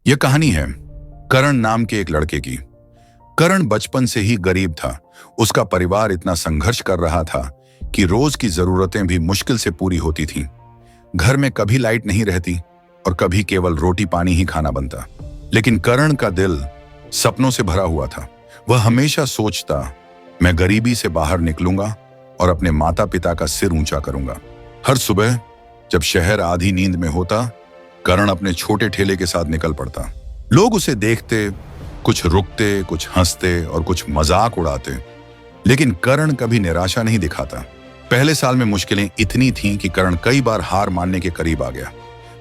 यह कहानी है करण नाम के एक लड़के की। करण बचपन से ही गरीब था। उसका परिवार इतना संघर्ष कर रहा था कि रोज की जरूरतें भी मुश्किल से पूरी होती थीं। घर में कभी लाइट नहीं रहती और कभी केवल रोटी पानी ही खाना बनता। लेकिन करण का दिल सपनों से भरा हुआ था। वह हमेशा सोचता, मैं गरीबी से बाहर निकलूंगा और अपने माता पिता का सिर ऊंचा करूंगा। हर सुबह जब शहर आधी नींद में होता, करण अपने छोटे ठेले के साथ निकल पड़ता। लोग उसे देखते, कुछ रुकते, कुछ हंसते और कुछ मजाक उड़ाते, लेकिन करण कभी निराशा नहीं दिखाता। पहले साल में मुश्किलें इतनी थीं कि करण कई बार हार मानने के करीब आ गया।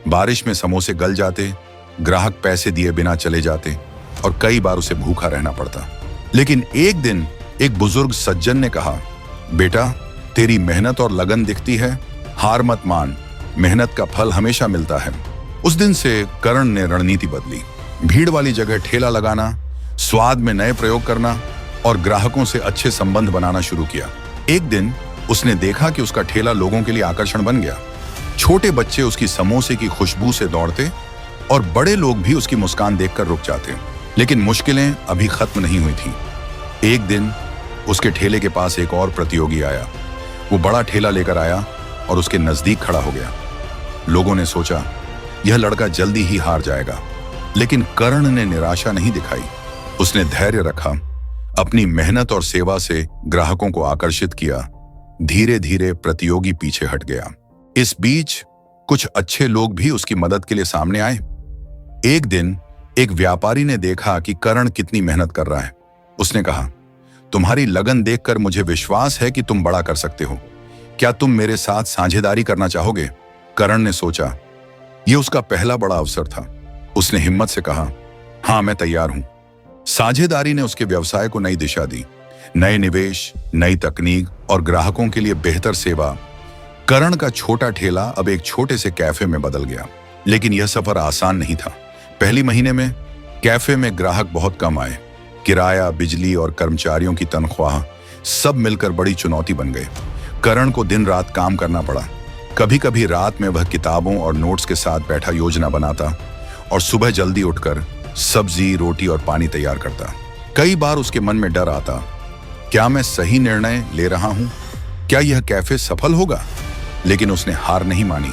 बारिश में समोसे गल जाते, ग्राहक पैसे दिए बिना चले जाते और कई बार उसे भूखा रहना पड़ता। लेकिन एक दिन एक बुजुर्ग सज्जन ने कहा, बेटा, तेरी मेहनत और लगन दिखती है, हार मत मान, मेहनत का फल हमेशा मिलता है। उस दिन से करण ने रणनीति बदली। भीड़ वाली जगह ठेला लगाना, स्वाद में नए प्रयोग करना और ग्राहकों से अच्छे संबंध बनाना शुरू किया। एक दिन उसने देखा कि उसका ठेला लोगों के लिए आकर्षण बन गया। छोटे बच्चे उसकी समोसे की खुशबू से दौड़ते और बड़े लोग भी उसकी मुस्कान देखकर रुक जाते। लेकिन मुश्किलें अभी खत्म नहीं हुई थीं। एक दिन उसके ठेले के पास एक और प्रतियोगी आया। वो बड़ा ठेला लेकर आया और उसके नजदीक खड़ा हो गया। लोगों ने सोचा, यह लड़का जल्दी ही हार जाएगा, लेकिन करण ने निराशा नहीं दिखाई। उसने धैर्य रखा, अपनी मेहनत और सेवा से ग्राहकों को आकर्षित किया। धीरे धीरे प्रतियोगी पीछे हट गया। इस बीच कुछ अच्छे लोग भी उसकी मदद के लिए सामने आए। एक दिन एक व्यापारी ने देखा कि करण कितनी मेहनत कर रहा है। उसने कहा, तुम्हारी लगन देखकर मुझे विश्वास है कि तुम बड़ा कर सकते हो। क्या तुम मेरे साथ साझेदारी करना चाहोगे? करण ने सोचा, यह उसका पहला बड़ा अवसर था। उसने हिम्मत से कहा, हाँ, मैं तैयार हूं। साझेदारी ने उसके व्यवसाय को नई दिशा दी। नए निवेश, नई तकनीक और ग्राहकों के लिए बेहतर सेवा। करण का छोटा ठेला अब एक छोटे से कैफे में बदल गया। लेकिन यह सफर आसान नहीं था। पहली महीने में कैफे में ग्राहक बहुत कम आए। किराया, बिजली और कर्मचारियों की तनख्वाह सब मिलकर बड़ी चुनौती बन गए। करण को दिन रात काम करना पड़ा। कभी कभी रात में वह किताबों और नोट्स के साथ बैठा योजना बनाता और सुबह जल्दी उठकर सब्जी, रोटी और पानी तैयार करता। कई बार उसके मन में डर आता, क्या मैं सही निर्णय ले रहा हूं? क्या यह कैफे सफल होगा? लेकिन उसने हार नहीं मानी।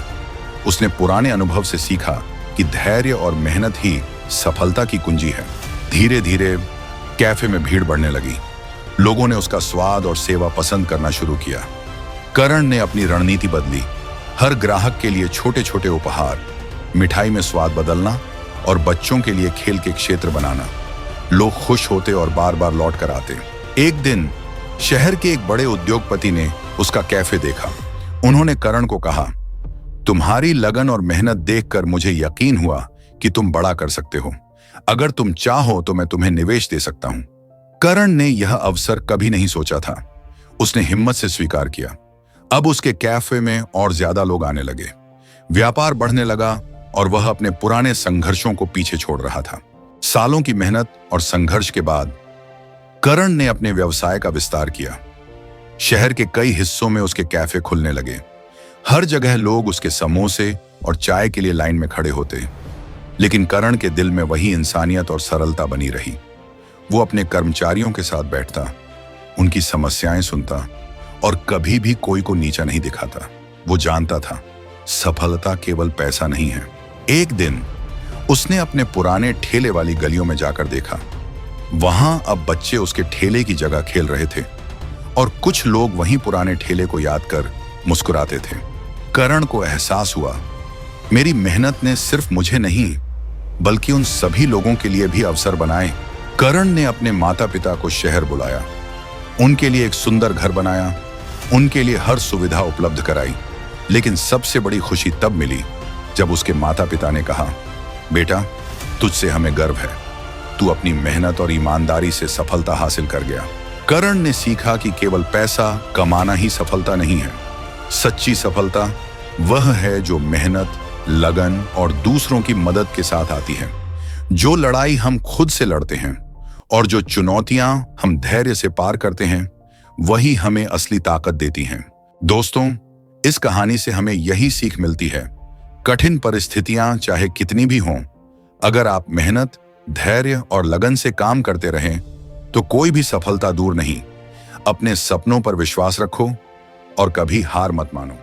उसने पुराने अनुभव से सीखा कि धैर्य और मेहनत ही सफलता की कुंजी है। धीरे धीरे कैफे में भीड़ बढ़ने लगी। लोगों ने उसका स्वाद और सेवा पसंद करना शुरू किया। करण ने अपनी रणनीति बदली। हर ग्राहक के लिए छोटे छोटे उपहार, मिठाई में स्वाद बदलना और बच्चों के लिए खेल के क्षेत्र बनाना। लोग खुश होते और बार बार लौट कर आते। एक दिन शहर के एक बड़े उद्योगपति ने उसका कैफे देखा। उन्होंने करण को कहा, तुम्हारी लगन और मेहनत देखकर मुझे यकीन हुआ कि तुम बड़ा कर सकते हो। अगर तुम चाहो तो मैं तुम्हें निवेश दे सकता हूं। करण ने यह अवसर कभी नहीं सोचा था। उसने हिम्मत से स्वीकार किया। अब उसके कैफे में और ज्यादा लोग आने लगे। व्यापार बढ़ने लगा और वह अपने पुराने संघर्षों को पीछे छोड़ रहा था। सालों की मेहनत और संघर्ष के बाद करण ने अपने व्यवसाय का विस्तार किया। शहर के कई हिस्सों में उसके कैफे खुलने लगे। हर जगह लोग उसके समोसे और चाय के लिए लाइन में खड़े होते। लेकिन करण के दिल में वही इंसानियत और सरलता बनी रही। वो अपने कर्मचारियों के साथ बैठता, उनकी समस्याएं सुनता और कभी भी कोई को नीचा नहीं दिखाता। वो जानता था, सफलता केवल पैसा नहीं है। एक दिन उसने अपने पुराने ठेले वाली गलियों में जाकर देखा। वहां अब बच्चे उसके ठेले की जगह खेल रहे थे और कुछ लोग वहीं पुराने ठेले को याद कर मुस्कुराते थे। करण को एहसास हुआ, मेरी मेहनत ने सिर्फ मुझे नहीं बल्कि उन सभी लोगों के लिए भी अवसर बनाए। करण ने अपने माता पिता को शहर बुलाया, उनके लिए एक सुंदर घर बनाया, उनके लिए हर सुविधा उपलब्ध कराई। लेकिन सबसे बड़ी खुशी तब मिली जब उसके माता पिता ने कहा, बेटा, तुझसे हमें गर्व है। तू अपनी मेहनत और ईमानदारी से सफलता हासिल कर गया। करण ने सीखा कि केवल पैसा कमाना ही सफलता नहीं है। सच्ची सफलता वह है जो मेहनत, लगन और दूसरों की मदद के साथ आती है। जो लड़ाई हम खुद से लड़ते हैं और जो चुनौतियां हम धैर्य से पार करते हैं, वही हमें असली ताकत देती हैं। दोस्तों, इस कहानी से हमें यही सीख मिलती है, कठिन परिस्थितियां चाहे कितनी भी हों, अगर आप मेहनत, धैर्य और लगन से काम करते रहें तो कोई भी सफलता दूर नहीं। अपने सपनों पर विश्वास रखो और कभी हार मत मानो।